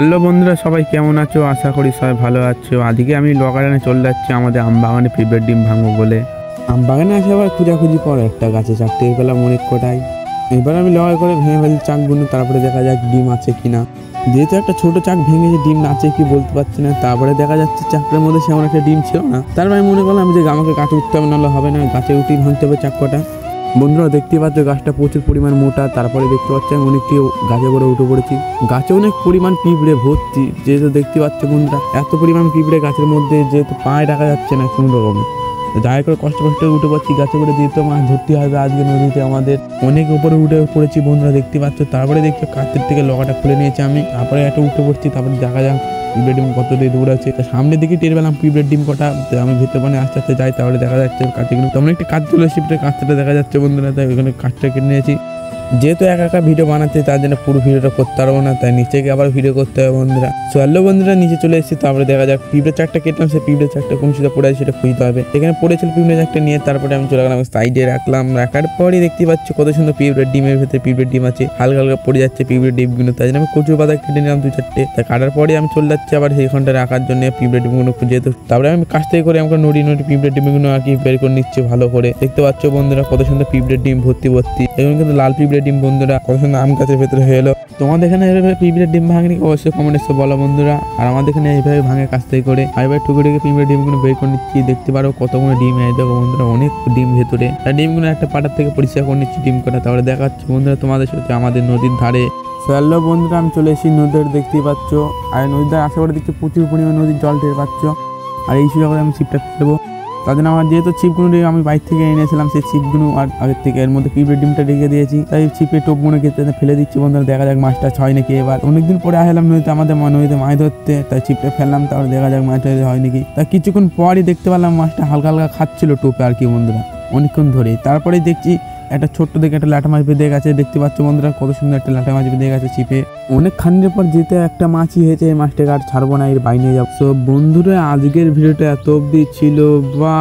Hello বন্ধুরা, সবাই কেমন আছো? আশা করি সবাই ভালো আছো। আজকে আমি লগানে চলে যাচ্ছি আমাদের আমবাগানে পিঁপড়ের ডিম ভাঙবো বলে। আমবাগানে আসে আবার খোঁজাখুঁজি পর একটা গাছে চারটে পেলাম অনেক কটাই। এবার আমি লগাই করে ভেঙে ফেলি চাকগুলো, তারপরে দেখা যাক ডিম আছে কিনা। যেহেতু একটা ছোট চাক ভেঙেছে, ডিম আছে কি বলতে পারছি না। তারপরে দেখা যাচ্ছে চাকটার মধ্যে সেমন একটা ডিম ছিল না। তারপরে আমি মনে করলাম যে আমাকে গাছে উঠতে হবে, নাহলে হবে না, গাছে উঠেই ভাঙতে হবে চাক কটা। বন্ধুরা দেখতে পাচ্ছ গাছটা প্রচুর পরিমাণ মোটা। তারপরে দেখতে পাচ্ছি আমি অনেকটি গাছে করে উঠে পড়েছি। গাছে অনেক পরিমাণ পিঁপড়ে ভর্তি। যেহেতু দেখতে পাচ্ছ বন্ধুরা এত পরিমাণ পিঁপড়ে গাছের মধ্যে, যেহেতু পায়ে রাখা যাচ্ছে না কোনো রকমে, যাই করে কষ্ট উঠে পড়ছি গাছে করে। যেহেতু মাছ ধরতে হবে আজকে নদীতে, আমাদের অনেক উপরে উঠে পড়েছি বন্ধুরা দেখতে পাচ্ছ। তারপরে দেখছি কাছের থেকে লগাটা খুলে নিয়েছি আমি, তারপরে একটা উঠে পড়ছি। তারপরে দেখা যাক পিঁপড়ের ডিম কত দিয়ে দৌড় আছে। সামনের দিকে টের পেলাম পিঁপড়ের ডিম কটা। আমি ভেতর মানে আস্তে আস্তে যাই, তাহলে দেখা যাচ্ছে কাছগুলো তেমন একটি কাজ চলে এসেছে, কাছটা দেখা যাচ্ছে বন্ধুরা। তাই ওখানে কাছটা কেটে নিয়েছি। যেহেতু একা ভিডিও বানাতে, তার জন্য পুরো ভিডিওটা করতে পারবো না, তাই নিচে গিয়ে আবার ভিডিও করতে হবে বন্ধুরা। সো হ্যালো বন্ধুরা, নিচে চলে এসেছি। তারপরে দেখা যাক পিঁপড়ে চাকটা কেটলাম, সেই পিঁপড়ে চাকটা কোন সিধা পড়ে আছে সেটা খুঁজতে হবে। এখানে পড়েছিল পিঁপড়ে চাকটা নিয়ে, তারপরে আমি চলে গেলাম সাইডে রাখলাম। রাখার পরই দেখতে পাচ্ছি কত সুন্দর পিঁপড়ের ডিমের ভেতরে পিঁপড়ের ডিম আছে, হালকা হালকা পড়ে যাচ্ছে পিঁপড়ের ডিমগুলো। তাই জন্য আমি কচুর পাতা কেটে নিলাম 2-4টে। তাই কাটার পরে আমি চলে যাচ্ছি আবার সেইখানটা রাখার জন্য পিঁপড়ের ডিমগুলো খুঁজে। তো তারপরে আমি কাছ থেকে করে আমাকে নড়ি পিঁপড়ের ডিমগুলো আর কি বের করে নিচ্ছে ভালো করে। দেখতে পাচ্ছ বন্ধুরা কত সুন্দর পিঁপড়ের ডিম ভর্তি। এখন কিন্তু লাল পিঁপড়ের ডিম বন্ধুরা কত সুন্দর আম গাছের ভেতরে হয়ে এলো। তোমাদের এখানে এইভাবে পিঁপড়ের ডিম ভাঙনি অবশ্যই কমেন্ট এসে বলো বন্ধুরা। আর আমাদের এখানে এইভাবে ভাঙে কাছ থেকে করে। আর এবার টুকরে পিঁপড়ের ডিমগুলো বের করে নিচ্ছি। দেখতে পারো কতগুলো ডিম এই দেখো বন্ধুরা, অনেক ডিম ভেতরে। আর ডিমগুলো একটা পাটার থেকে পরিষ্কার করে নিচ্ছি ডিম কটা। তাহলে দেখাচ্ছি বন্ধুরা তোমাদের সাথে আমাদের নদীর ধারে। হ্যালো বন্ধুরা, আমি চলে এসেছি নদীর, দেখতেই পাচ্ছ। আর নদীর আশেপাশে দেখছি প্রচুর পরিমাণে নদীর জল টের পাচ্ছ। আর এই সুযোগে আমি ছিপটা ফেলবো। তার জন্য আমার যেহেতু ছিপগুলো আমি বাইরে থেকে এনেছিলাম, সেই ছিপগুলো আর আগের থেকে এর মধ্যে পিঁপড়ের ডিমটা রেখে দিয়েছি। তাই ছিপে টোপগুলো কেটে ফেলে দিচ্ছি বন্ধুরা। দেখা যাক মাছটা হয় নাকি। এবার অনেকদিন পরে আসলাম নদীতে, আমাদের নদীতে মাছ ধরতে, তাই ছিপটা ফেললাম। তাহলে দেখা যাক মাছটা হয় নাকি। তাই কিছুক্ষণ পরই দেখতে পেলাম মাছটা হালকা হালকা খাচ্ছিল টোপে আর কি বন্ধুরা, অনেকক্ষণ ধরে। তারপরে দেখছি একটা ছোট্ট দেখে একটা লাটা মাছ বেঁধে গেছে। দেখতে পাচ্ছ বন্ধুরা কত সুন্দর একটা লাটা মাছ বেঁধে গেছে ছিপে। অনেক খানির পর যেতে একটা মাছই হয়েছে, এই মাছটাকে আর ছাড়বো না, এর বাইরে নিয়ে যাবো। তো বন্ধুরা আজকের ভিডিওটা এত অব্দি ছিল। বা